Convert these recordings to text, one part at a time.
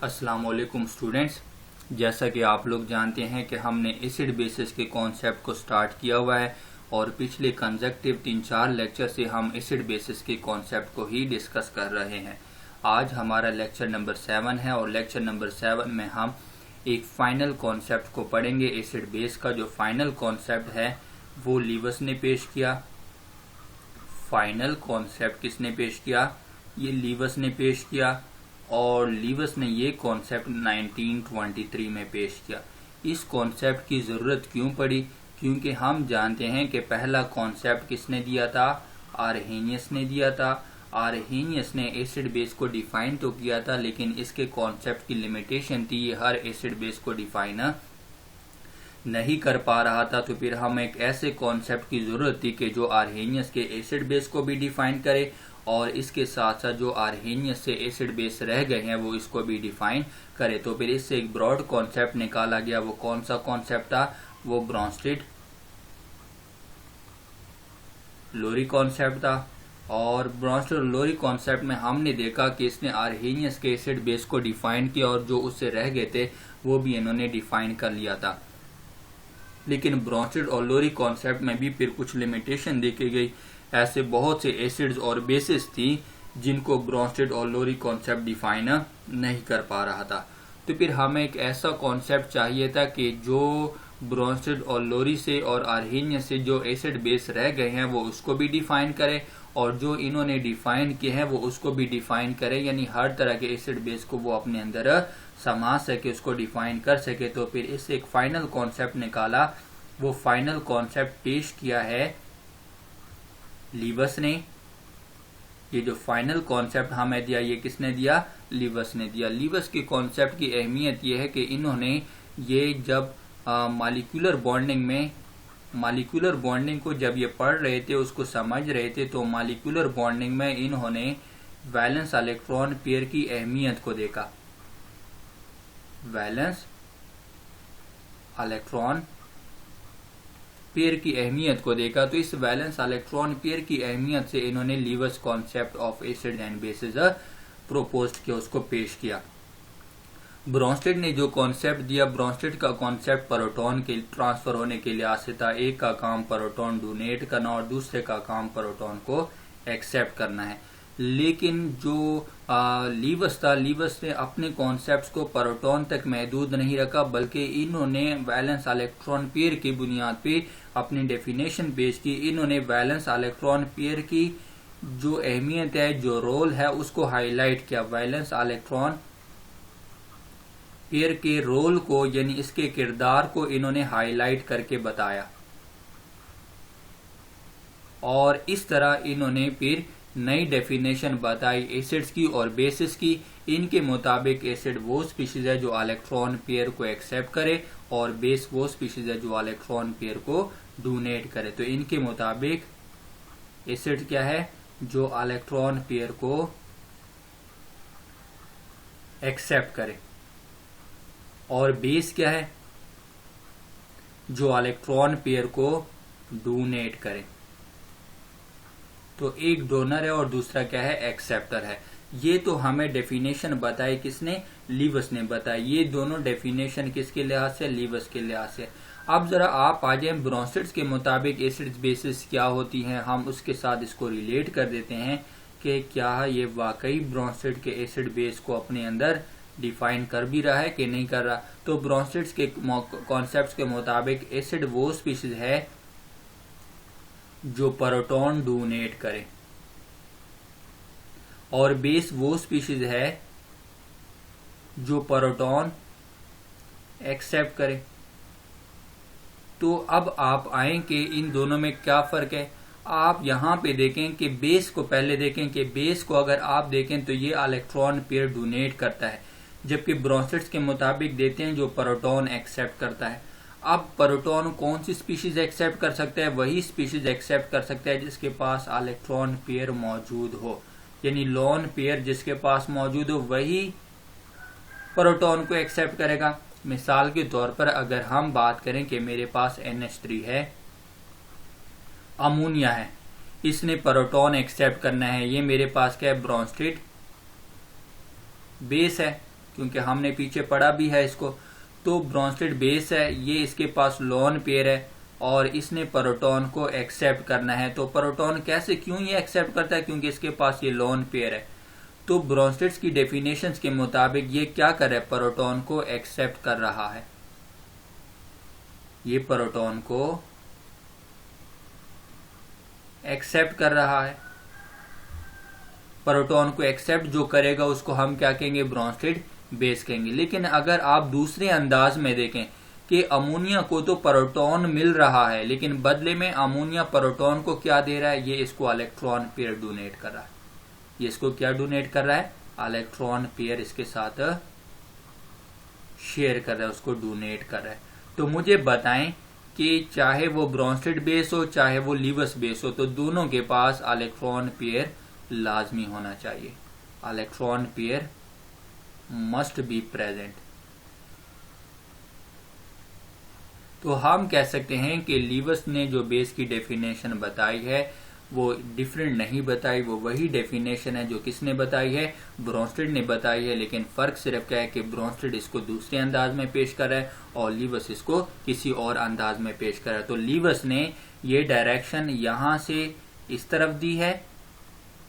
अस्सलाम वालेकुम स्टूडेंट्स। जैसा कि आप लोग जानते हैं कि हमने एसिड बेसिस के कॉन्सेप्ट को स्टार्ट किया हुआ है और पिछले कंसेक्टिव 3-4 लेक्चर से हम एसिड बेसिस के कॉन्सेप्ट को ही डिस्कस कर रहे हैं। आज हमारा लेक्चर नंबर 7 है और लेक्चर नंबर 7 में हम एक फाइनल कॉन्सेप्ट को पढ़ेंगे। एसिड बेस का जो फाइनल कॉन्सेप्ट है वो लीवस ने पेश किया। फाइनल कॉन्सेप्ट किसने पेश किया? ये लीवस ने पेश किया और लीवस ने ये कॉन्सेप्ट 1923 में पेश किया। इस कॉन्सेप्ट की ज़रूरत क्यों पड़ी? क्योंकि हम जानते हैं कि पहला कॉन्सेप्ट किसने दिया था? आरहेनियस ने दिया था। आरहेनियस ने एसिड बेस को डिफाइन तो किया था, लेकिन इसके कॉन्सेप्ट की लिमिटेशन थी, ये हर एसिड बेस को डिफाइन नहीं कर पा रहा था। तो फिर हम एक ऐसे कॉन्सेप्ट की ज़रूरत थी कि जो आरहेनियस के एसिड बेस को भी डिफाइन करे और इसके साथ साथ जो आरहेनियस से एसिड बेस रह गए हैं वो इसको भी डिफाइन करे। तो फिर इससे एक ब्रॉड कॉन्सेप्ट निकाला गया। वो कौन सा कॉन्सेप्ट था? वो ब्रॉन्स्टेड लोरी कॉन्सेप्ट था। और ब्रॉन्स्टेड लोरी कॉन्सेप्ट में हमने देखा कि इसने आरहेनियस के एसिड बेस को डिफाइन किया और जो उससे रह गए थे वो भी इन्होंने डिफाइन कर लिया था। लेकिन ब्रॉन्स्टेड और लोरी कॉन्सेप्ट में भी फिर कुछ लिमिटेशन देखी गई। ऐसे बहुत से एसिड्स और बेसिस थी जिनको ब्रॉन्स्टेड और लोरी कॉन्सेप्ट डिफाइन नहीं कर पा रहा था। तो फिर हमें एक ऐसा कॉन्सेप्ट चाहिए था कि जो ब्रॉन्स्टेड और लोरी से और आरहेनियस से जो एसिड बेस रह गए हैं वो उसको भी डिफाइन करे और जो इन्होंने डिफाइन किए हैं वो उसको भी डिफाइन करे, यानी हर तरह के एसिड बेस को वो अपने अंदर समा सके, उसको डिफाइन कर सके। तो फिर इससे एक फाइनल कॉन्सेप्ट निकाला। वो फाइनल कॉन्सेप्ट पेश किया है लीवस ने। ये जो फाइनल कॉन्सेप्ट हमें दिया, ये किसने दिया? लीवस ने दिया। लीवस के कॉन्सेप्ट की अहमियत ये है कि इन्होंने ये जब मॉलिक्यूलर बॉन्डिंग को जब ये पढ़ रहे थे, उसको समझ रहे थे, तो मॉलिक्यूलर बॉन्डिंग में इन्होंने वैलेंस इलेक्ट्रॉन पेयर की अहमियत को देखा। वैलेंस इलेक्ट्रॉन पेयर की अहमियत को देखा। तो इस वैलेंस इलेक्ट्रॉन पेयर की अहमियत से इन्होंने Lewis concept of acid and bases propose किया, उसको पेश किया। ब्रॉन्स्टेड ने जो कॉन्सेप्ट दिया, ब्रॉन्स्टेड का कॉन्सेप्ट प्रोटॉन के ट्रांसफर होने के लिहाज से था। एक का काम प्रोटॉन डोनेट करना और दूसरे का काम प्रोटॉन को एक्सेप्ट करना है। लेकिन जो लीवस था, लीवस ने अपने कॉन्सेप्ट्स को प्रोटॉन तक महदूद नहीं रखा, बल्कि इन्होंने वैलेंस इलेक्ट्रॉन पेयर की बुनियाद पे अपनी डेफिनेशन पेश की। इन्होंने वैलेंस इलेक्ट्रॉन पेयर की जो अहमियत है, जो रोल है, उसको हाईलाइट किया। वैलेंस इलेक्ट्रॉन पेयर के रोल को, यानी इसके किरदार को इन्होंने हाईलाइट करके बताया और इस तरह इन्होंने फिर नई डेफिनेशन बताई एसिड्स की और बेसिस की। इनके मुताबिक एसिड वो स्पीशीज है जो इलेक्ट्रॉन पेयर को एक्सेप्ट करे और बेस वो स्पीशीज है जो इलेक्ट्रॉन पेयर को डोनेट करे। तो इनके मुताबिक एसिड क्या है? जो इलेक्ट्रॉन पेयर को एक्सेप्ट करे। और बेस क्या है? जो इलेक्ट्रॉन पेयर को डोनेट करे। तो एक डोनर है और दूसरा क्या है? एक्सेप्टर है। ये तो हमें डेफिनेशन बताई किसने? लीवस ने बताई। ये दोनों डेफिनेशन किसके लिहाज से? लीवस के लिहाज से। अब जरा आप आ जाए ब्रॉन्स्टेड के मुताबिक एसिड्स बेसिस क्या होती हैं, हम उसके साथ इसको रिलेट कर देते हैं कि क्या ये वाकई ब्रॉन्स्टेड के एसिड बेस को अपने अंदर डिफाइन कर भी रहा है कि नहीं कर रहा। तो ब्रॉन्स्टेड के कॉन्सेप्ट के मुताबिक एसिड वो स्पीशीज है जो प्रोटॉन डोनेट करे और बेस वो स्पीशीज है जो प्रोटॉन एक्सेप्ट करे। तो अब आप आए कि इन दोनों में क्या फर्क है। आप यहां पे देखें कि बेस को पहले देखें कि बेस को अगर आप देखें तो ये इलेक्ट्रॉन पेयर डोनेट करता है, जबकि ब्रॉन्स्टेड के मुताबिक देते हैं जो प्रोटॉन एक्सेप्ट करता है। अब प्रोटॉन कौन सी स्पीशीज एक्सेप्ट कर सकता है? वही स्पीशीज एक्सेप्ट कर सकता है जिसके पास इलेक्ट्रॉन पेयर मौजूद हो, यानी लोन पेयर जिसके पास मौजूद हो वही प्रोटॉन को एक्सेप्ट करेगा। मिसाल के तौर पर अगर हम बात करें कि मेरे पास NH3 है, अमोनिया है, इसने प्रोटॉन एक्सेप्ट करना है, ये मेरे पास क्या है? ब्रॉन्स्टेड बेस है। क्योंकि हमने पीछे पढ़ा भी है इसको। तो ब्रोंस्टेड बेस है, ये इसके पास लोन पेयर है और इसने प्रोटॉन को एक्सेप्ट करना है। तो प्रोटॉन कैसे, क्यों ये एक्सेप्ट करता है? क्योंकि इसके पास ये लोन पेयर है। तो ब्रोंस्टेड की डेफिनेशंस के मुताबिक ये क्या कर रहा है? प्रोटॉन को एक्सेप्ट कर रहा है। ये प्रोटॉन को एक्सेप्ट कर रहा है। प्रोटॉन को एक्सेप्ट जो करेगा उसको हम क्या कहेंगे? ब्रोंस्टेड बेस कहेंगे। लेकिन अगर आप दूसरे अंदाज में देखें कि अमोनिया को तो प्रोटॉन मिल रहा है, लेकिन बदले में अमोनिया प्रोटॉन को क्या दे रहा है? ये इसको इलेक्ट्रॉन पेयर डोनेट कर रहा है। ये इसको क्या डोनेट कर रहा है? इलेक्ट्रॉन पेयर इसके साथ शेयर कर रहा है, उसको डोनेट कर रहा है। तो मुझे बताएं कि चाहे वो ब्रोंस्टेड बेस हो चाहे वो लीवस बेस हो, तो दोनों के पास इलेक्ट्रॉन पेयर लाजमी होना चाहिए। Electron pair must be present. तो हम कह सकते हैं कि लीवस ने जो बेस की डेफिनेशन बताई है वो डिफरेंट नहीं बताई, वो वही डेफिनेशन है जो किसने बताई है? ब्रोंस्टेड ने बताई है। लेकिन फर्क सिर्फ क्या है कि ब्रोंस्टेड इसको दूसरे अंदाज में पेश कर रहा है और लीवस इसको किसी और अंदाज में पेश कर रहा है। तो लीवस ने ये डायरेक्शन यहां से इस तरफ दी है,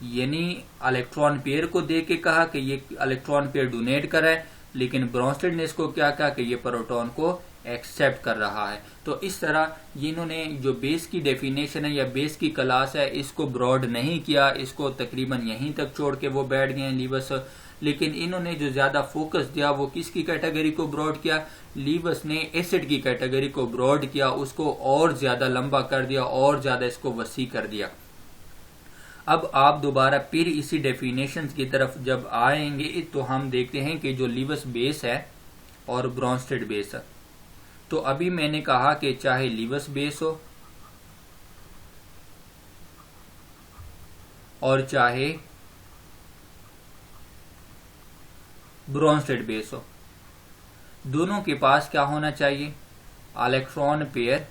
यानी इलेक्ट्रॉन पेयर को दे के कहा कि ये इलेक्ट्रॉन पेयर डोनेट कर रहा है, लेकिन ब्रोंस्टेड ने इसको क्या कहा कि ये प्रोटॉन को एक्सेप्ट कर रहा है। तो इस तरह इन्होंने जो बेस की डेफिनेशन है या बेस की क्लास है इसको ब्रॉड नहीं किया, इसको तकरीबन यहीं तक छोड़ के वो बैठ गए लीवस। लेकिन इन्होंने जो ज्यादा फोकस दिया वो किसकी कैटेगरी को ब्रॉड किया? लीवस ने एसिड की कैटेगरी को ब्रॉड किया, उसको और ज्यादा लंबा कर दिया और ज्यादा इसको वसी कर दिया। अब आप दोबारा फिर इसी डेफिनेशन की तरफ जब आएंगे तो हम देखते हैं कि जो लीवस बेस है और ब्रोंस्टेड बेस है, तो अभी मैंने कहा कि चाहे लीवस बेस हो और चाहे ब्रोंस्टेड बेस हो, दोनों के पास क्या होना चाहिए? Electron pair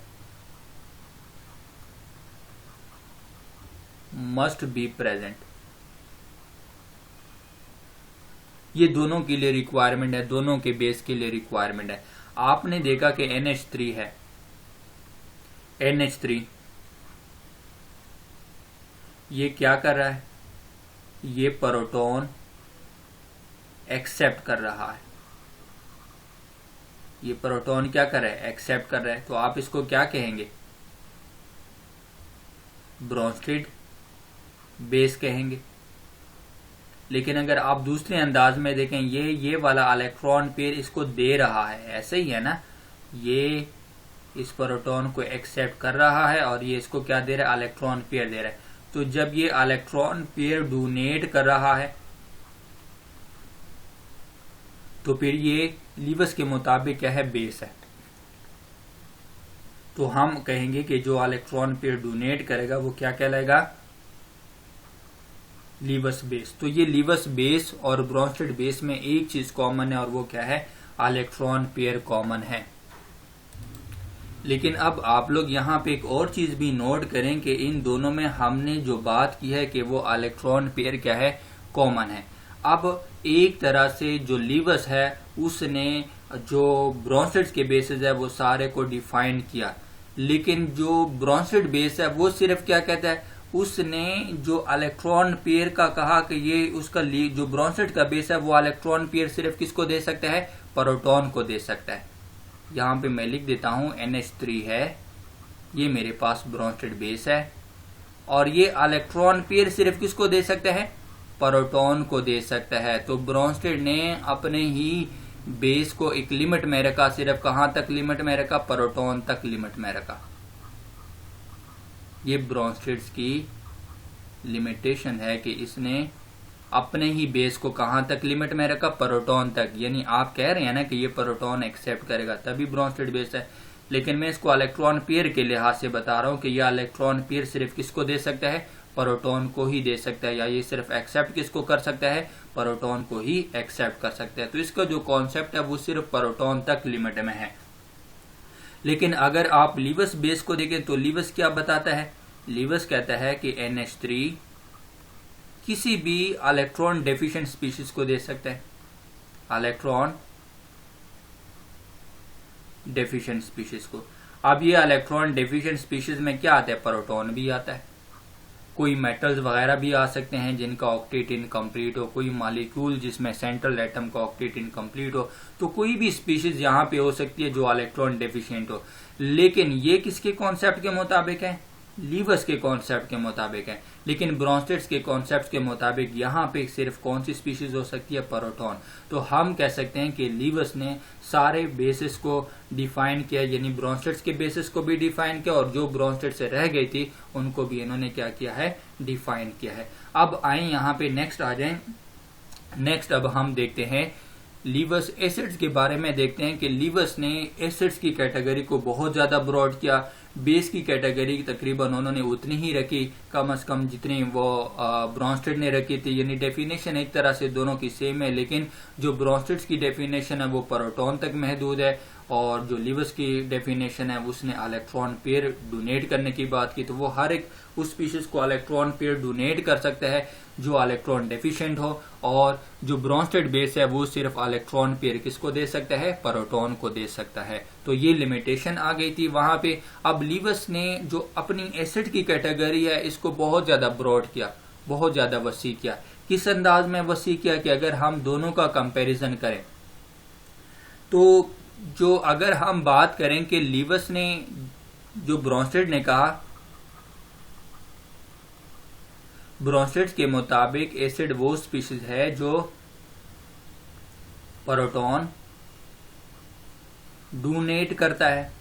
must be present. ये दोनों के लिए रिक्वायरमेंट है, दोनों के बेस के लिए रिक्वायरमेंट है। आपने देखा कि NH3 है, NH3 ये क्या कर रहा है? ये प्रोटॉन एक्सेप्ट कर रहा है। ये प्रोटॉन क्या कर रहा है? एक्सेप्ट कर रहा है। तो आप इसको क्या कहेंगे? ब्रोंस्टेड बेस कहेंगे। लेकिन अगर आप दूसरे अंदाज में देखें, ये वाला इलेक्ट्रॉन पेयर इसको दे रहा है, ऐसे ही है ना, ये इस प्रोटॉन को एक्सेप्ट कर रहा है और ये इसको क्या दे रहा है? इलेक्ट्रॉन पेयर दे रहा है। तो जब ये इलेक्ट्रॉन पेयर डोनेट कर रहा है तो फिर ये लीवस के मुताबिक क्या है? बेस है। तो हम कहेंगे कि जो इलेक्ट्रॉन पेयर डोनेट करेगा वो क्या कहलाएगा? लीवस बेस। तो ये लीवस बेस और ब्रोंस्टेड बेस में एक चीज कॉमन है और वो क्या है? इलेक्ट्रॉन पेयर कॉमन है। लेकिन अब आप लोग यहाँ पे एक और चीज भी नोट करें कि इन दोनों में हमने जो बात की है कि वो इलेक्ट्रॉन पेयर क्या है? कॉमन है। अब एक तरह से जो लीवस है उसने जो ब्रोंस्टेड के बेसिस है वो सारे को डिफाइन किया, लेकिन जो ब्रोंस्टेड बेस है वो सिर्फ क्या कहता है? उसने जो इलेक्ट्रॉन पेयर का कहा कि ये उसका जो ब्रोंस्टेड का बेस है वो इलेक्ट्रॉन पेयर सिर्फ किसको दे सकता है? प्रोटॉन को दे सकता है। यहाँ पे मैं लिख देता हूं NH3 है, ये मेरे पास ब्रोंस्टेड बेस है और ये इलेक्ट्रॉन पेयर सिर्फ किसको दे सकता है? प्रोटॉन को दे सकता है। तो ब्रोंस्टेड ने अपने ही बेस को एक लिमिट में रखा, सिर्फ कहां तक लिमिट में रखा? प्रोटॉन तक लिमिट में रखा। ये ब्रोंस्टेड की लिमिटेशन है कि इसने अपने ही बेस को कहां तक लिमिट में रखा? प्रोटॉन तक। यानी आप कह रहे हैं ना कि ये प्रोटॉन एक्सेप्ट करेगा तभी ब्रोंस्टेड बेस है, लेकिन मैं इसको इलेक्ट्रॉन पेयर के लिहाज से बता रहा हूं कि यह इलेक्ट्रॉन पेयर सिर्फ किसको दे सकता है? प्रोटॉन को ही दे सकता है। या ये सिर्फ एक्सेप्ट किसको कर सकता है? प्रोटॉन को ही एक्सेप्ट कर सकता है। तो इसका जो कॉन्सेप्ट है वो सिर्फ प्रोटॉन तक लिमिट में है। लेकिन अगर आप लीवस बेस को देखें तो लीवस क्या बताता है? लीवस कहता है कि NH3 किसी भी इलेक्ट्रॉन डेफिशिएंट स्पीशीज को दे सकता है। इलेक्ट्रॉन डेफिशिएंट स्पीशीज को। अब ये इलेक्ट्रॉन डेफिशिएंट स्पीशीज में क्या आता है, प्रोटॉन भी आता है, कोई मेटल्स वगैरह भी आ सकते हैं जिनका ऑक्टेट इनकम्प्लीट हो, कोई मॉलिक्यूल जिसमें सेंट्रल एटम का ऑक्टेट इनकम्प्लीट हो, तो कोई भी स्पीशीज यहाँ पे हो सकती है जो इलेक्ट्रॉन डेफिशिएंट हो। लेकिन ये किसके कॉन्सेप्ट के मुताबिक है, लीवस के कॉन्सेप्ट के मुताबिक है। लेकिन ब्रोंस्टेड्स के कॉन्सेप्ट के मुताबिक यहाँ पे सिर्फ कौन सी स्पीशीज हो सकती है, प्रोटॉन। तो हम कह सकते हैं कि लीवस ने सारे बेसिस को डिफाइन किया, यानी ब्रोंस्टेड्स के बेसिस को भी डिफाइन किया और जो ब्रोंस्टेड से रह गई थी उनको भी इन्होंने क्या किया है, डिफाइन किया है। अब आए यहाँ पे नेक्स्ट आ जाए। नेक्स्ट अब हम देखते हैं लीवस एसिड्स के बारे में। देखते हैं कि लीवस ने एसिड्स की कैटेगरी को बहुत ज्यादा ब्रॉड किया, बेस की कैटेगरी तकरीबन उन्होंने उतनी ही रखी, कम से कम जितनी वो ब्रोंस्टेड ने रखी थी। यानी डेफिनेशन एक तरह से दोनों की सेम है, लेकिन जो ब्रोंस्टेड्स की डेफिनेशन है वो प्रोटॉन तक महदूद है और जो लीवस की डेफिनेशन है उसने इलेक्ट्रॉन पेयर डोनेट करने की बात की। तो वो हर एक उस स्पीशीज को इलेक्ट्रॉन पेयर डोनेट कर सकता है जो इलेक्ट्रॉन डेफिशिएंट हो, और जो ब्रोंस्टेड बेस है वो सिर्फ इलेक्ट्रॉन पेयर किसको दे सकता है, प्रोटॉन को दे सकता है। तो ये लिमिटेशन आ गई थी वहां पे। अब लीवस ने जो अपनी एसिड की कैटेगरी है इसको बहुत ज्यादा ब्रॉड किया, बहुत ज्यादा वसी किया। किस अंदाज में वसी किया कि अगर हम दोनों का कंपैरिजन करें तो जो अगर हम बात करें कि लीवस ने, जो ब्रोंस्टेड ने कहा, ब्रोंस्टेड के मुताबिक एसिड वो स्पीशीज है जो प्रोटॉन डोनेट करता है,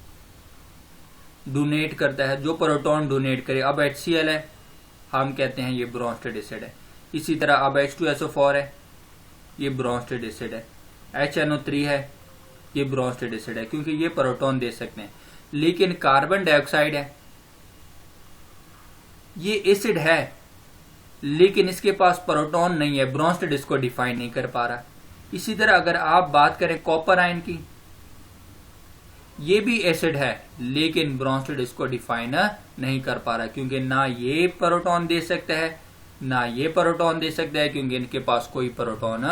जो प्रोटॉन डोनेट करे। अब HCl है, हम कहते हैं ये ब्रोंस्टेड एसिड है। इसी तरह अब H2SO4 है, ये ब्रोंस्टेड एसिड है। HNO3 है, ये ब्रोंस्टेड एसिड है क्योंकि ये प्रोटॉन दे सकते हैं। लेकिन कार्बन डाइऑक्साइड है, ये एसिड है लेकिन इसके पास प्रोटॉन नहीं है, ब्रोंस्टेड इसको डिफाइन नहीं कर पा रहा। इसी तरह अगर आप बात करें कॉपर आयन की, ये भी एसिड है लेकिन ब्रोंस्टेड इसको डिफाइन नहीं कर पा रहा क्योंकि ना ये प्रोटॉन दे सकता है ना ये प्रोटॉन दे सकता है क्योंकि इनके पास कोई प्रोटॉन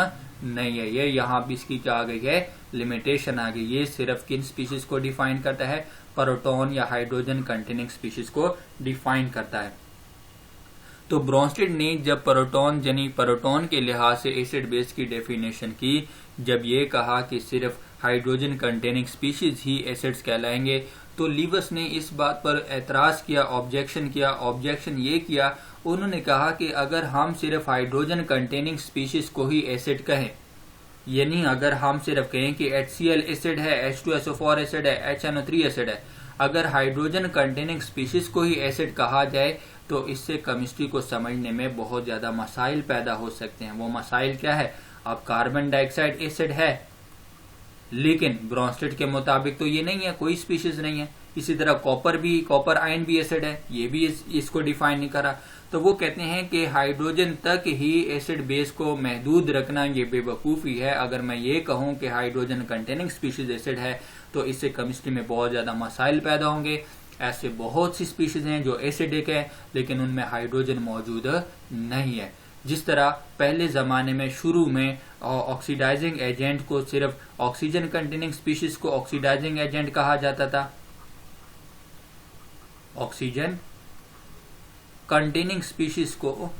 नहीं है। ये यहाँ भी इसकी क्या आ गई है, लिमिटेशन आ गई। ये सिर्फ किन स्पीशीज को डिफाइन करता है, प्रोटॉन या हाइड्रोजन कंटेनिंग स्पीशीज को डिफाइन करता है। तो ब्रोंस्टेड ने जब प्रोटॉन यानी प्रोटॉन के लिहाज से एसिड बेस की डेफिनेशन की, जब ये कहा कि सिर्फ हाइड्रोजन कंटेनिंग स्पीशीज ही एसिड्स कहलाएंगे, तो लीवस ने इस बात पर एतराज किया, ऑब्जेक्शन किया। ऑब्जेक्शन ये किया, उन्होंने कहा कि अगर हम सिर्फ हाइड्रोजन कंटेनिंग स्पीशीज को ही एसिड कहें, यानी अगर हम सिर्फ कहें कि HCl एसिड है, H2SO4 एसिड है, HNO3 एसिड है, अगर हाइड्रोजन कंटेनिंग स्पीशीज को ही एसिड कहा जाए तो इससे केमिस्ट्री को समझने में बहुत ज्यादा मसाइल पैदा हो सकते हैं। वो मसाइल क्या है, अब कार्बन डाइऑक्साइड एसिड है लेकिन ब्रोंस्टेड के मुताबिक तो ये नहीं है, कोई स्पीशीज नहीं है। इसी तरह कॉपर आयन भी एसिड है, ये भी इसको डिफाइन नहीं करा। तो वो कहते हैं कि हाइड्रोजन तक ही एसिड बेस को महदूद रखना ये बेवकूफ़ी है। अगर मैं ये कहूं कि हाइड्रोजन कंटेनिंग स्पीशीज एसिड है तो इससे केमिस्ट्री में बहुत ज्यादा मसाइल पैदा होंगे। ऐसे बहुत सी स्पीशीज हैं जो एसिडिक है लेकिन उनमें हाइड्रोजन मौजूद नहीं है। जिस तरह पहले जमाने में शुरू में ऑक्सीडाइजिंग एजेंट को सिर्फ ऑक्सीजन कंटेनिंग स्पीशीज को ऑक्सीडाइजिंग एजेंट कहा जाता था, ऑक्सीजन कंटेनिंग स्पीशीज को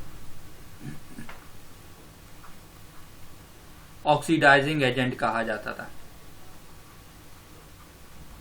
ऑक्सीडाइजिंग एजेंट कहा जाता था।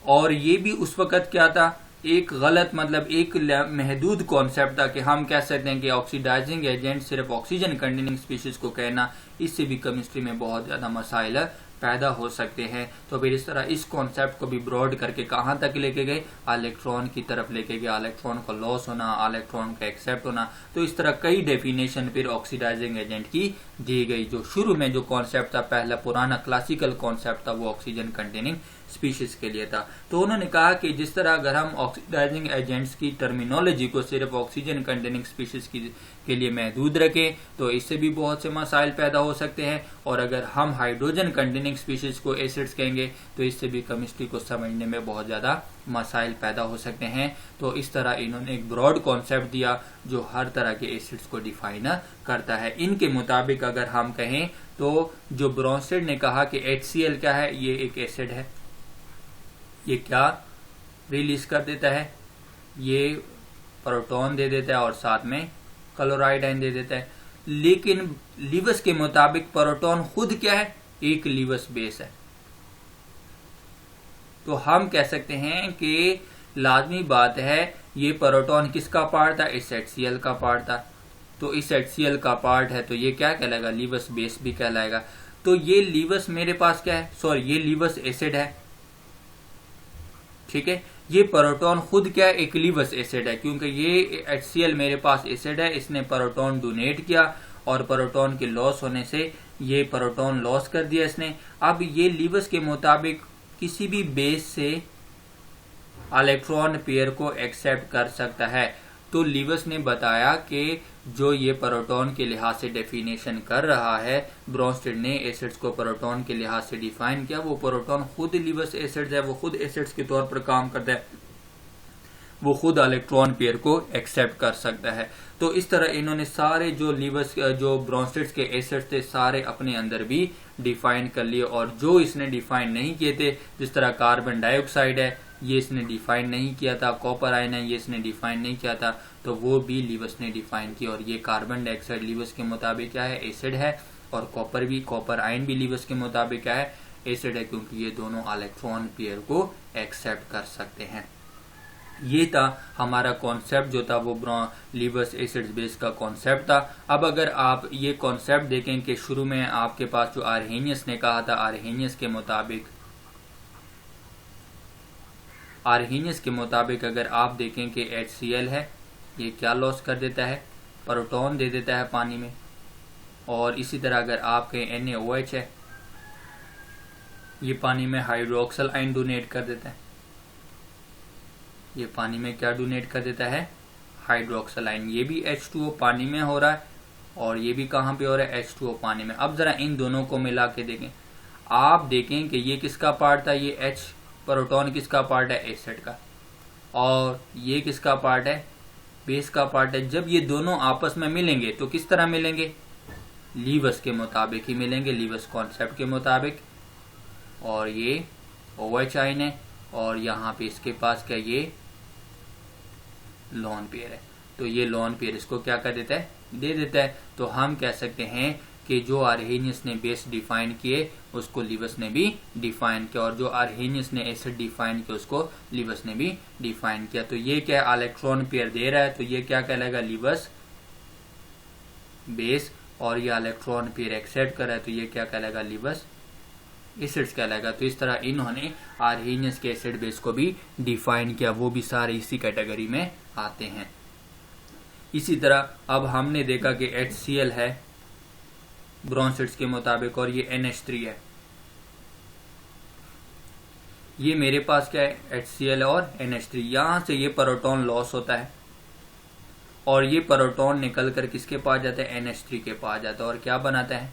और ये भी उस वक्त क्या था, एक गलत मतलब एक महदूद कॉन्सेप्ट था कि हम कह सकते हैं कि ऑक्सीडाइजिंग एजेंट सिर्फ ऑक्सीजन कंटेनिंग स्पीशीज को कहना, इससे भी केमिस्ट्री में बहुत ज्यादा मसाइल पैदा हो सकते हैं। तो फिर इस तरह इस कॉन्सेप्ट को भी ब्रॉड करके कहां तक लेके गए, इलेक्ट्रॉन की तरफ लेके गए। इलेक्ट्रॉन का लॉस होना, इलेक्ट्रॉन का एक्सेप्ट होना, तो इस तरह कई डेफिनेशन फिर ऑक्सीडाइजिंग एजेंट की दी गई। जो शुरू में जो कॉन्सेप्ट था, पहला पुराना क्लासिकल कॉन्सेप्ट था, वो ऑक्सीजन कंटेनिंग स्पीशीज के लिए था। तो उन्होंने कहा कि जिस तरह अगर हम ऑक्सीडाइजिंग एजेंट्स की टर्मिनोलॉजी को सिर्फ ऑक्सीजन कंटेनिंग स्पीशीज के लिए महदूद रखें तो इससे भी बहुत से मसाइल पैदा हो सकते हैं। और अगर हम हाइड्रोजन कंटेनिंग रिमेनिंग स्पीशीज को एसिड्स कहेंगे, तो इससे भी केमिस्ट्री को समझने में बहुत ज़्यादा मसाइल पैदा हो सकते हैं। तो इस तरह इन्होंने एक ब्रॉड कॉन्सेप्ट दिया जो हर तरह के एसिड्स को डिफाइन करता है। इनके मुताबिक अगर हम कहें तो जो ब्रॉन्स्टेड ने कहा कि HCl क्या है, ये एक एसिड है। ये क्या रिलीज कर देता है, ये प्रोटॉन दे देता है और साथ में क्लोराइड आयन दे देता है। लेकिन लीवस के मुताबिक प्रोटॉन खुद क्या है, एक लीवस बेस है। तो हम कह सकते हैं कि लाजमी बात है ये प्रोटॉन किसका पार्ट था, इस HCl का पार्ट था। तो इस HCl का पार्ट है तो ये क्या कहलाएगा, लीवस बेस भी कहलाएगा। तो ये लीवस मेरे पास क्या है, सॉरी ये लीवस एसिड है, ठीक है। ये प्रोटॉन खुद क्या है, एक लीवस एसिड है, क्योंकि ये HCl मेरे पास एसिड है, इसने प्रोटॉन डोनेट किया और प्रोटॉन के लॉस होने से ये प्रोटॉन लॉस कर दिया इसने। अब ये लीवस के मुताबिक किसी भी बेस से इलेक्ट्रॉन पेयर को एक्सेप्ट कर सकता है। तो लीवस ने बताया कि जो ये प्रोटॉन के लिहाज से डेफिनेशन कर रहा है, ब्रॉन्स्टेड ने एसिड्स को प्रोटॉन के लिहाज से डिफाइन किया, वो प्रोटॉन खुद लीवस एसिड्स है, वो खुद एसिड्स के तौर पर काम करता है, वो खुद इलेक्ट्रॉन पेयर को एक्सेप्ट कर सकता है। तो इस तरह इन्होंने सारे जो लीवस जो ब्रॉन्स्टेड के एसिड्स थे सारे अपने अंदर भी डिफाइन कर लिए, और जो इसने डिफाइन नहीं किए थे, जिस तरह कार्बन डाइऑक्साइड है ये इसने डिफाइन नहीं किया था, कॉपर आयन है ये इसने डिफाइन नहीं किया था, तो वो भी लीवस ने डिफाइन किया। और ये कार्बन डाइऑक्साइड लीवस के मुताबिक क्या है, एसिड है, और कॉपर आयन भी लीवस के मुताबिक क्या है, एसिड है, क्योंकि ये दोनों इलेक्ट्रॉन पेयर को एक्सेप्ट कर सकते हैं। ये था हमारा कॉन्सेप्ट जो था वो लीवस एसिड्स बेस का कॉन्सेप्ट था। अब अगर आप ये कॉन्सेप्ट देखें कि शुरू में आपके पास जो आर्हेनियस ने कहा था, आर्हेनियस के मुताबिक अगर आप देखें कि HCl है, ये क्या लॉस कर देता है, प्रोटॉन दे देता है पानी में। और इसी तरह अगर आप कहें NaOH है, ये पानी में हाइड्रोक्सल आयन डोनेट कर देता है, ये पानी में क्या डोनेट कर देता है, हाइड्रोक्सल आयन। ये भी H2O पानी में हो रहा है और ये भी कहाँ पे हो रहा है, H2O पानी में। अब जरा इन दोनों को मिला के देखें, आप देखें कि ये किसका पार्ट था, ये H प्रोटॉन किसका पार्ट है, एसिड का, और ये किसका पार्ट है, बेस का पार्ट है। जब ये दोनों आपस में मिलेंगे तो किस तरह मिलेंगे, लीवस के मुताबिक ही मिलेंगे, लीवस कॉन्सेप्ट के मुताबिक। और ये OH आयन है और यहाँ पे इसके पास क्या, ये लोन पेयर है, तो ये लोन पेयर इसको क्या कर देता है, दे देता है। तो हम कह सकते हैं कि जो आर्हेनियस ने बेस डिफाइन किए उसको लीवस ने भी डिफाइन किया, और जो आर्हेनियस ने एसिड डिफाइन किया उसको लीवस ने भी डिफाइन किया। तो ये क्या इलेक्ट्रॉन पेयर दे रहा है, तो ये क्या कहलाएगा, लीवस बेस, और ये इलेक्ट्रॉन पेयर एक्सेप्ट कर रहा है तो ये क्या कहलाएगा, लीवस एसिड्स कहलाएगा। तो इस तरह इन्होंने आर्हेनियस के एसिड बेस को भी डिफाइन किया, वो भी सारे इसी कैटेगरी में आते हैं। इसी तरह अब हमने देखा कि HCl है ब्रॉन्स्टेड के मुताबिक और ये NH3 है। ये मेरे पास क्या है, HCl और NH3। यहां से ये प्रोटॉन लॉस होता है और ये प्रोटॉन निकल कर किसके पास जाता है, NH3 के पास जाता है, और क्या बनाता है,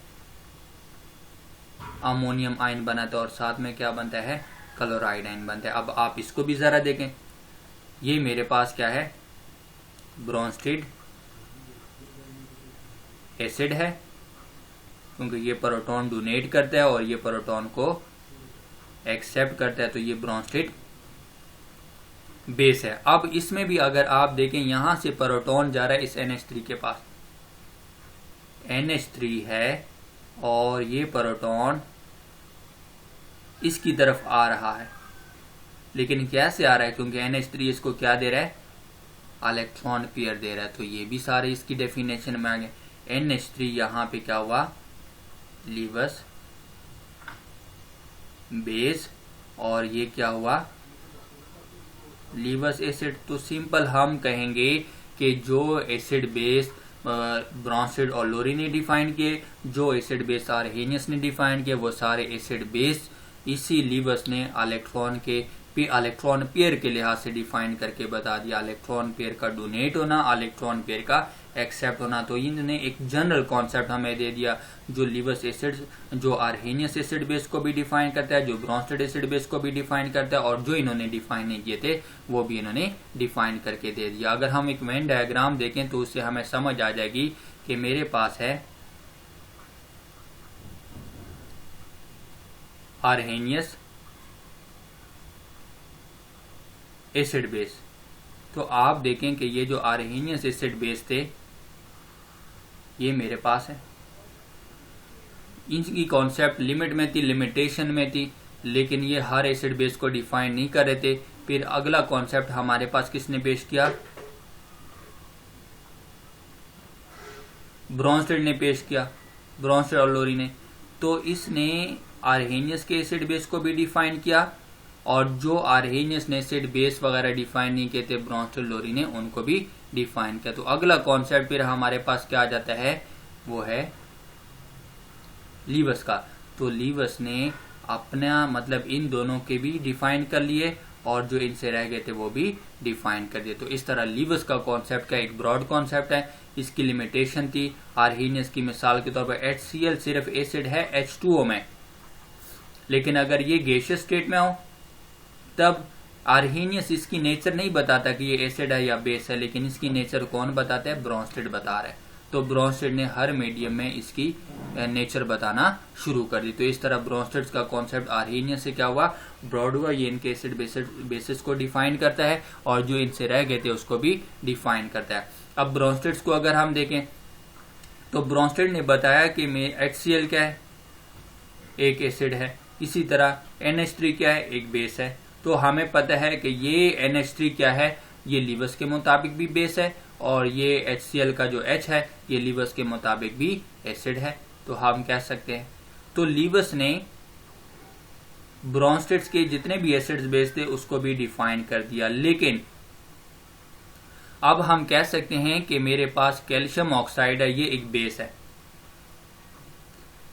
अमोनियम आयन बनाता है, और साथ में क्या बनता है, क्लोराइड आयन बनता है। अब आप इसको भी जरा देखें, ये मेरे पास क्या है, ब्रॉन्स्टेड एसिड है, क्योंकि ये प्रोटॉन डोनेट करता है और ये प्रोटॉन को एक्सेप्ट करता है, तो ये ब्रॉन्स्टेड बेस है। अब इसमें भी अगर आप देखें, यहां से प्रोटॉन जा रहा है इस NH3 के पास, NH3 है और ये प्रोटॉन इसकी तरफ आ रहा है, लेकिन कैसे आ रहा है, क्योंकि NH3 इसको क्या दे रहा है, इलेक्ट्रॉन पेयर दे रहा है। तो ये भी सारे इसकी डेफिनेशन में आ गए। NH3 यहां पे क्या हुआ, लीवस बेस, और ये क्या हुआ, लीवस एसिड। तो सिंपल हम कहेंगे कि जो एसिड बेस ब्रॉन्स्टेड और लोरी ने डिफाइन किए, जो एसिड बेस आर्हेनियस ने डिफाइन किए, वो सारे एसिड बेस इसी लीवस ने इलेक्ट्रॉन पेयर के लिहाज से डिफाइन करके बता दिया। इलेक्ट्रॉन पेयर का डोनेट होना, इलेक्ट्रॉन पेयर का एक्सेप्ट होना। तो इन्होंने एक जनरल कॉन्सेप्ट हमें दे दिया जो लीवस एसिड्स, जो आर्हेनियस एसिड बेस को भी डिफाइन करता है, जो ब्रोंस्टेड एसिड बेस को भी डिफाइन करता है, और जो इन्होंने डिफाइन नहीं किए थे वो भी इन्होंने डिफाइन करके दे दिया। अगर हम एक वेन डायग्राम देखें तो उससे हमें समझ आ जाएगी कि मेरे पास है आर्हेनियस एसिड बेस। तो आप देखें कि ये जो आर्हेनियस एसिड बेस थे ये मेरे पास है, इनकी कॉन्सेप्ट लिमिट में थी, लिमिटेशन में थी, लेकिन ये हर एसिड बेस को डिफाइन नहीं कर रहे थे। फिर अगला कॉन्सेप्ट हमारे पास किसने पेश किया? ब्रोंस्टेड ने पेश किया, ब्रोंस्टेड और लोरी ने। तो इसने आर्हेनियस के एसिड बेस को भी डिफाइन किया, और जो आर्हेनियस ने एसिड बेस वगैरह डिफाइन नहीं किए थे ब्रोंस्टेड लोरी ने, उनको भी डिफाइन किया। तो अगला कॉन्सेप्ट फिर हमारे पास क्या आ जाता है, वो है लीवस का। तो लीवस ने अपना मतलब इन दोनों के भी डिफाइन कर लिए, और जो इनसे रह गए थे वो भी डिफाइन कर दिए। तो इस तरह लीवस का कॉन्सेप्ट का एक ब्रॉड कॉन्सेप्ट है। इसकी लिमिटेशन थी आर्हेनियस की, मिसाल के तौर पर HCl सिर्फ एसिड है H2O में, लेकिन अगर ये गैसियस स्टेट में हो तब आर्हेनियस इसकी नेचर नहीं बताता कि ये एसिड है या बेस है, लेकिन इसकी नेचर कौन बताता है? ब्रोंस्टेड बता रहा है। तो ब्रोंस्टेड ने हर मीडियम में इसकी नेचर बताना शुरू कर दी। तो इस तरह ब्रोंस्टेड का कॉन्सेप्ट आर्हेनियस से क्या हुआ, ब्रॉड हुआ। ये इनके एसिड बेसिस को डिफाइन करता है, और जो इनसे रह गए थे उसको भी डिफाइन करता है। अब ब्रोंस्टेड को अगर हम देखें तो ब्रोंस्टेड ने बताया कि HCl क्या है, एक एसिड है। इसी तरह NH3 क्या है, एक बेस है। तो हमें पता है कि ये NH3 क्या है, ये लीवस के मुताबिक भी बेस है, और ये HCl का जो H है ये लीवस के मुताबिक भी एसिड है। तो हम कह सकते हैं, तो लीवस ने ब्रोंस्टेड्स के जितने भी एसिड्स बेस थे उसको भी डिफाइन कर दिया। लेकिन अब हम कह सकते हैं कि मेरे पास कैल्शियम ऑक्साइड है, ये एक बेस है,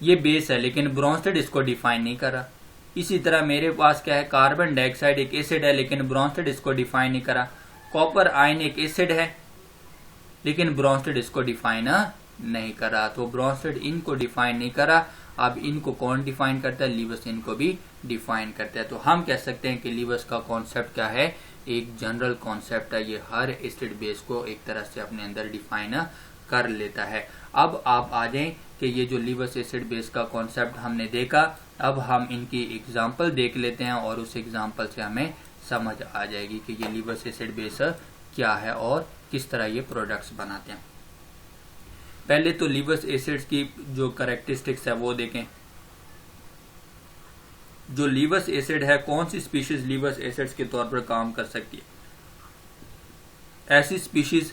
ये बेस है, लेकिन ब्रोंस्टेड इसको डिफाइन नहीं कर रहा। इसी तरह मेरे पास क्या है, कार्बन डाइऑक्साइड एक एसिड है, लेकिन ब्रोंस्टेड इसको डिफाइन नहीं करा। कॉपर आयन एक एसिड है, लेकिन ब्रोंस्टेड इसको डिफाइन नहीं करा। तो ब्रोंस्टेड इनको डिफाइन नहीं करा। अब इनको कौन डिफाइन करता है? लीवस इनको भी डिफाइन करता है। तो हम कह सकते हैं कि लीवस का कॉन्सेप्ट क्या है, एक जनरल कॉन्सेप्ट है। ये हर एसिड बेस को एक तरह से अपने अंदर डिफाइन कर लेता है। अब आप आ जाएं कि ये जो लीवस एसिड बेस का कॉन्सेप्ट हमने देखा, अब हम इनकी एग्जांपल देख लेते हैं, और उस एग्जांपल से हमें समझ आ जाएगी कि ये लीवस एसिड बेस क्या है और किस तरह ये प्रोडक्ट्स बनाते हैं। पहले तो लीवस एसिड्स की जो कैरेक्टरिस्टिक्स है वो देखें। जो लीवस एसिड है, कौन सी स्पीशीज लीवस एसिड्स के तौर पर काम कर सकती है? ऐसी स्पीशीज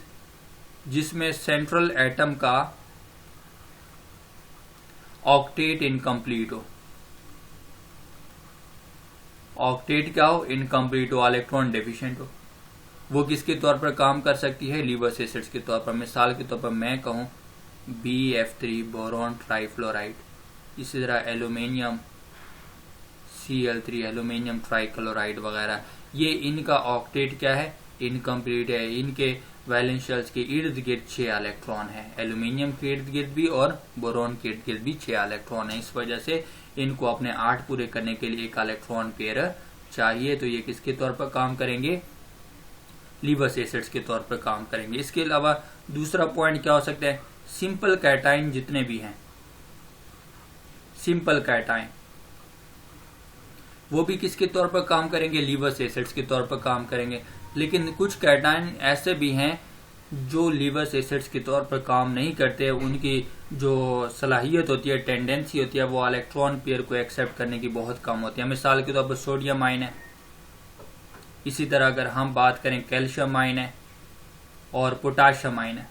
जिसमें सेंट्रल एटम का ऑक्टेट इनकम्प्लीट हो। ऑक्टेट क्या हो? इनकम्प्लीट हो, इलेक्ट्रॉन डेफिशिएंट हो। वो किसके तौर पर काम कर सकती है? लीवस एसिड्स के तौर पर। मिसाल के तौर पर मैं कहूं BF3 बोरॉन ट्राइफ्लोराइड, इसी तरह एल्यूमिनियम Cl3 एल्यूमिनियम ट्राइक्लोराइड वगैरह, ये इनका ऑक्टेट क्या है? इनकम्प्लीट है। इनके वैलेंस शेल्स के इर्द गिर्द 6 इलेक्ट्रॉन है। एल्यूमिनियम के इर्द गिर्द भी और बोरॉन के इर्द गिर्द भी 6 इलेक्ट्रॉन है। इस वजह से इनको अपने 8 पूरे करने के लिए एक इलेक्ट्रॉन पेयर चाहिए। तो ये किसके तौर पर काम करेंगे? लीवस एसिड्स के तौर पर काम करेंगे। इसके अलावा दूसरा पॉइंट क्या हो सकता है? सिंपल कैटाइन जितने भी हैं, सिंपल कैटाइन, वो भी किसके तौर पर काम करेंगे? लीवस एसिड्स के तौर पर काम करेंगे। लेकिन कुछ कैटाइन ऐसे भी हैं जो लीवस एसिड्स के तौर पर काम नहीं करते। उनकी जो सलाहियत होती है, टेंडेंसी होती है, वो इलेक्ट्रॉन पेयर को एक्सेप्ट करने की बहुत कम होती है। मिसाल के तौर पर सोडियम आयन है। इसी तरह अगर हम बात करें कैल्शियम आयन है और पोटाशियम आयन है,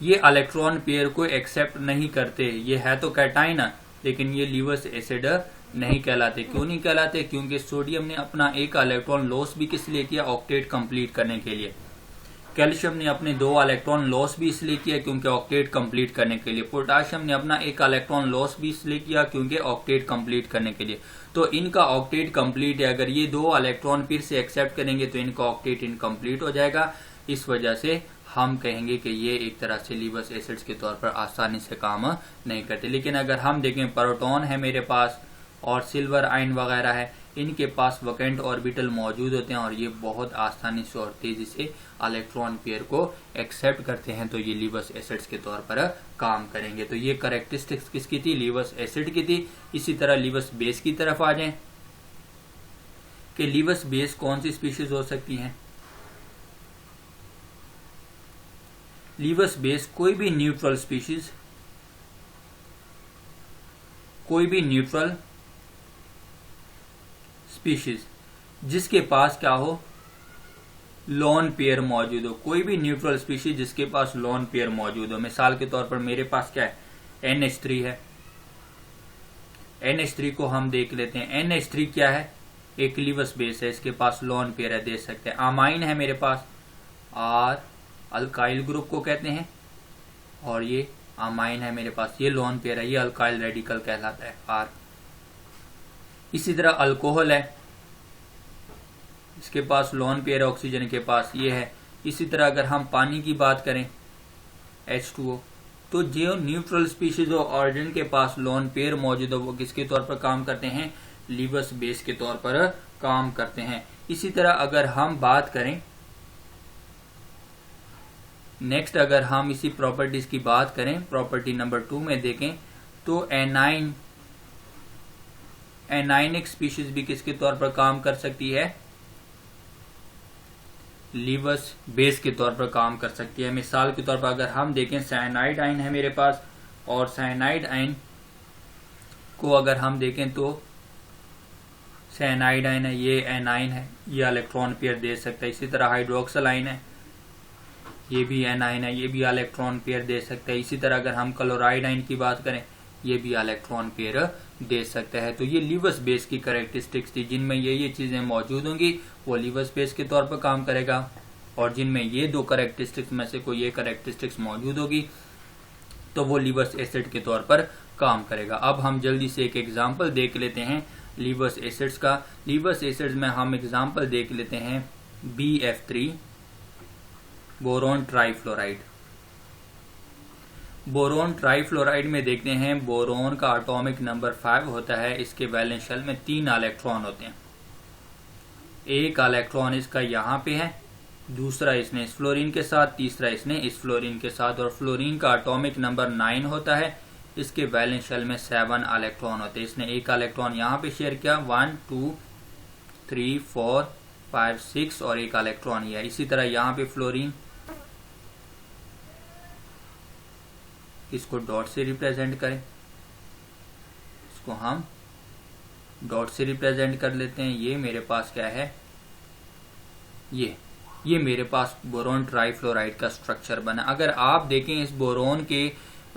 ये इलेक्ट्रॉन पेयर को एक्सेप्ट नहीं करते। ये है तो कैटाइन है, लेकिन ये लीवस एसिड नहीं कहलाते। क्यों नहीं कहलाते? क्योंकि सोडियम ने अपना एक इलेक्ट्रॉन लॉस भी किस लिए किया? ऑक्टेट कंप्लीट करने के लिए। कैल्शियम ने अपने 2 इलेक्ट्रॉन लॉस भी इसलिए किया क्योंकि ऑक्टेट कंप्लीट करने के लिए। पोटाशियम ने अपना 1 इलेक्ट्रॉन लॉस भी इसलिए किया क्योंकि ऑक्टेट कंप्लीट करने के लिए। तो इनका ऑक्टेट कंप्लीट है। अगर ये 2 इलेक्ट्रॉन फिर से एक्सेप्ट करेंगे तो इनका ऑक्टेट इनकम्प्लीट हो जाएगा। इस वजह से हम कहेंगे कि ये एक तरह से लीवस एसिड्स के तौर पर आसानी से काम नहीं करते। लेकिन अगर हम देखें प्रोटॉन है मेरे पास और सिल्वर आयन वगैरह है, इनके पास वैकेंट ऑर्बिटल मौजूद होते हैं और ये बहुत आसानी से और तेजी से इलेक्ट्रॉन पेयर को एक्सेप्ट करते हैं, तो ये लीवस एसिड्स के तौर पर काम करेंगे। तो ये कैरेक्टरिस्टिक्स किसकी थी? लीवस एसिड की थी। इसी तरह लीवस बेस की तरफ आ जाएं कि लीवस बेस कौन सी स्पीशीज हो सकती हैं? लीवस बेस कोई भी न्यूट्रल स्पीशीज, कोई भी न्यूट्रल स्पीशीज जिसके पास क्या हो? लोन पेयर मौजूद हो। कोई भी न्यूट्रल स्पीशीज जिसके पास लोन पेयर मौजूद हो। मिसाल के तौर पर मेरे पास क्या है? NH3 है। NH3 को हम देख लेते हैं। NH3 क्या है? एक लीवस बेस है, इसके पास लोन पेयर है, दे सकते हैं। अमाइन है मेरे पास, R अल्काइल ग्रुप को कहते हैं, और ये अमाइन है मेरे पास, ये लोन पेयर है, ये अल्काइल रेडिकल कहलाता है R। इसी तरह अल्कोहल है, इसके पास लोन पेयर ऑक्सीजन के पास ये है। इसी तरह अगर हम पानी की बात करें H2O, तो जो न्यूट्रल स्पीशीज हो और जिनके पास लोन पेयर मौजूद हो वो किसके तौर पर काम करते हैं? लीवस बेस के तौर पर काम करते हैं। इसी तरह अगर हम बात करें नेक्स्ट, अगर हम इसी प्रॉपर्टीज की बात करें, प्रॉपर्टी नंबर 2 में देखें तो एनाइनिक स्पीशीज भी किसके तौर पर काम कर सकती है? लीवस बेस के तौर पर काम कर सकती है। मिसाल के तौर पर अगर हम देखें साइनाइड आयन है मेरे पास, और साइनाइड आयन को अगर हम देखें तो साइनाइड आयन है, ये एनाइन है, ये इलेक्ट्रॉन पेयर दे सकता है। इसी तरह हाइड्रोक्सल आयन है, ये भी एनाइन है, ये भी इलेक्ट्रॉन पेयर दे सकता है। इसी तरह अगर हम क्लोराइड आयन की बात करें, ये भी इलेक्ट्रॉन पेयर दे सकता है। तो ये लीवस बेस की कैरेक्टरिस्टिक्स थी, जिनमें ये चीजें मौजूद होंगी वो लीवस बेस के तौर पर काम करेगा, और जिनमें ये दो कैरेक्टरिस्टिक्स में से कोई ये कैरेक्टरिस्टिक्स मौजूद होगी तो वो लीवस एसिड के तौर पर काम करेगा। अब हम जल्दी से एक एग्जाम्पल देख लेते हैं लीवस एसिड्स का। लीवस एसिड्स में हम एग्जाम्पल देख लेते हैं BF3 boron trifluoride. Boron trifluoride में देखते हैं बोरोन का एटॉमिक नंबर 5 होता है, इसके वैलेंस शेल में 3 इलेक्ट्रॉन होते हैं। एक इलेक्ट्रॉन इसका यहाँ पे है, दूसरा इसने इस फ्लोरीन के साथ, तीसरा इसने इस फ्लोरीन के साथ, और फ्लोरीन का एटॉमिक नंबर 9 होता है, इसके वैलेंस शेल में 7 इलेक्ट्रॉन होते हैं। इसने एक इलेक्ट्रॉन यहाँ पे शेयर किया, 1 2 3 4 5 6, और एक इलेक्ट्रॉन यह। इसी तरह यहाँ पे फ्लोरीन, इसको डॉट से रिप्रेजेंट करें, इसको हम डॉट से रिप्रेजेंट कर लेते हैं। ये मेरे पास क्या है? ये मेरे पास बोरोन ट्राइफ्लोराइड का स्ट्रक्चर बना। अगर आप देखें इस बोरोन के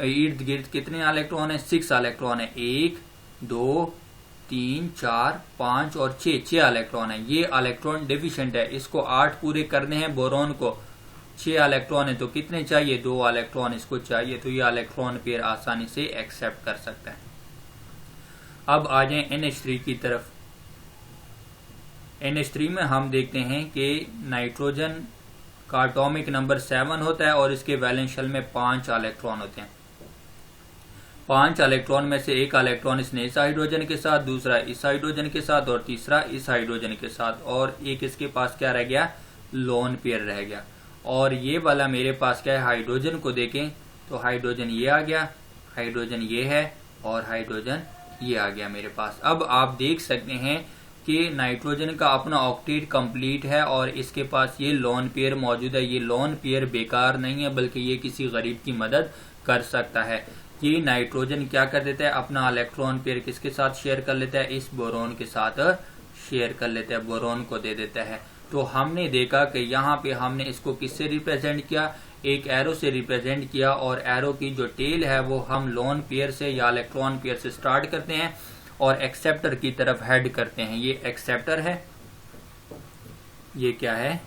इर्द गिर्द कितने इलेक्ट्रॉन है? 6 इलेक्ट्रॉन है। 1 2 3 4 5 और 6 इलेक्ट्रॉन है। ये इलेक्ट्रॉन डेफिशिएंट है, इसको 8 पूरे करने हैं बोरोन को। 6 इलेक्ट्रॉन है तो कितने चाहिए? 2 इलेक्ट्रॉन इसको चाहिए, तो ये इलेक्ट्रॉन पेयर आसानी से एक्सेप्ट कर सकता है। अब आ जाए NH3 की तरफ। NH3 में हम देखते हैं कि नाइट्रोजन का एटॉमिक नंबर 7 होता है और इसके वैलेंस शेल में 5 इलेक्ट्रॉन होते हैं। 5 इलेक्ट्रॉन में से एक इलेक्ट्रॉन इसने इस हाइड्रोजन के साथ, दूसरा इस हाइड्रोजन के साथ, और तीसरा इस हाइड्रोजन के साथ, और एक इसके पास क्या रह गया? लोन पेयर रह गया। और ये वाला मेरे पास क्या है? हाइड्रोजन को देखें तो हाइड्रोजन ये आ गया, हाइड्रोजन ये है, और हाइड्रोजन ये आ गया मेरे पास। अब आप देख सकते हैं कि नाइट्रोजन का अपना ऑक्टेट कंप्लीट है और इसके पास ये लोन पेयर मौजूद है। ये लोन पेयर बेकार नहीं है, बल्कि ये किसी गरीब की मदद कर सकता है। ये नाइट्रोजन क्या कर देता है? अपना इलेक्ट्रॉन पेयर किसके साथ शेयर कर लेता है? इस बोरोन के साथ शेयर कर लेता है, बोरोन को दे देता है। तो हमने देखा कि यहाँ पे हमने इसको किससे रिप्रेजेंट किया? एक एरो से रिप्रेजेंट किया, और एरो की जो टेल है वो हम लोन पेयर से या इलेक्ट्रॉन पेयर से स्टार्ट करते हैं और एक्सेप्टर की तरफ हेड करते हैं। ये एक्सेप्टर है, ये क्या है?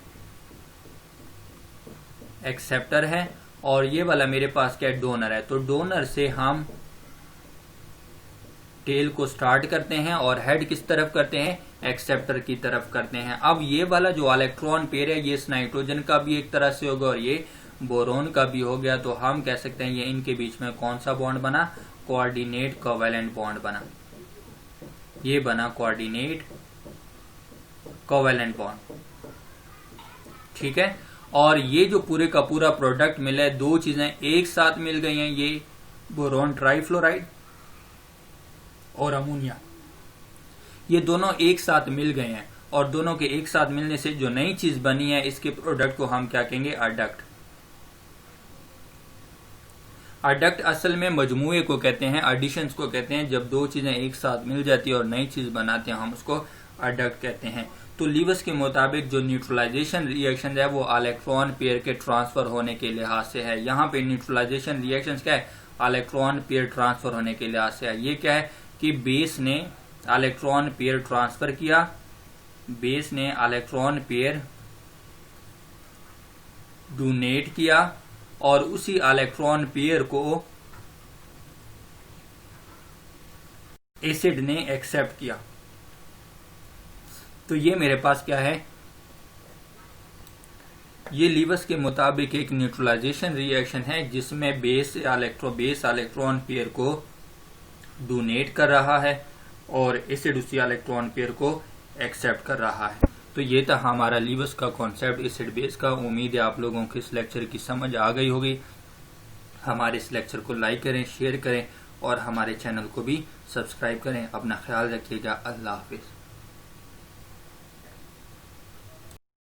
एक्सेप्टर है, और ये वाला मेरे पास क्या है? डोनर है। तो डोनर से हम टेल को स्टार्ट करते हैं और हेड किस तरफ करते हैं? एक्सेप्टर की तरफ करते हैं। अब ये वाला जो इलेक्ट्रॉन पेयर है ये इस नाइट्रोजन का भी एक तरह से होगा और ये बोरोन का भी हो गया, तो हम कह सकते हैं ये इनके बीच में कौन सा बॉन्ड बना, कोऑर्डिनेट कोवेलेंट बॉन्ड बना। ये बना कोऑर्डिनेट कोवेलेंट बॉन्ड, ठीक है। और ये जो पूरे का पूरा प्रोडक्ट मिला है, दो चीजें एक साथ मिल गई हैं, ये बोरोन ट्राइफ्लोराइड और अमोनिया, ये दोनों एक साथ मिल गए हैं, और दोनों के एक साथ मिलने से जो नई चीज बनी है, इसके प्रोडक्ट को हम क्या कहेंगे, अडक्ट। अडक्ट असल में मजमूए को कहते हैं, एडिशंस को कहते हैं। जब दो चीजें एक साथ मिल जाती है और नई चीज बनाते हैं, हम उसको अडक्ट कहते हैं। तो लीवस के मुताबिक जो न्यूट्रलाइजेशन रिएक्शन है वो इलेक्ट्रॉन पेयर के ट्रांसफर होने के लिहाज से है। यहाँ पे न्यूट्रलाइजेशन रिएक्शन क्या है, इलेक्ट्रॉन पेयर ट्रांसफर होने के लिहाज से है। ये क्या है कि बेस ने इलेक्ट्रॉन पेयर ट्रांसफर किया, बेस ने इलेक्ट्रॉन पेयर डोनेट किया, और उसी इलेक्ट्रॉन पेयर को एसिड ने एक्सेप्ट किया। तो ये मेरे पास क्या है, ये लीवस के मुताबिक एक न्यूट्रलाइजेशन रिएक्शन है, जिसमें बेस इलेक्ट्रॉन पेयर को डोनेट कर रहा है और एसिड उसी इलेक्ट्रॉन पेयर को एक्सेप्ट कर रहा है। तो ये था हमारा लीवस का कॉन्सेप्ट एसिड बेस का। उम्मीद है आप लोगों को इस लेक्चर की समझ आ गई होगी। हमारे इस लेक्चर को लाइक करें, शेयर करें और हमारे चैनल को भी सब्सक्राइब करें। अपना ख्याल रखिएगा। अल्लाह हाफिज।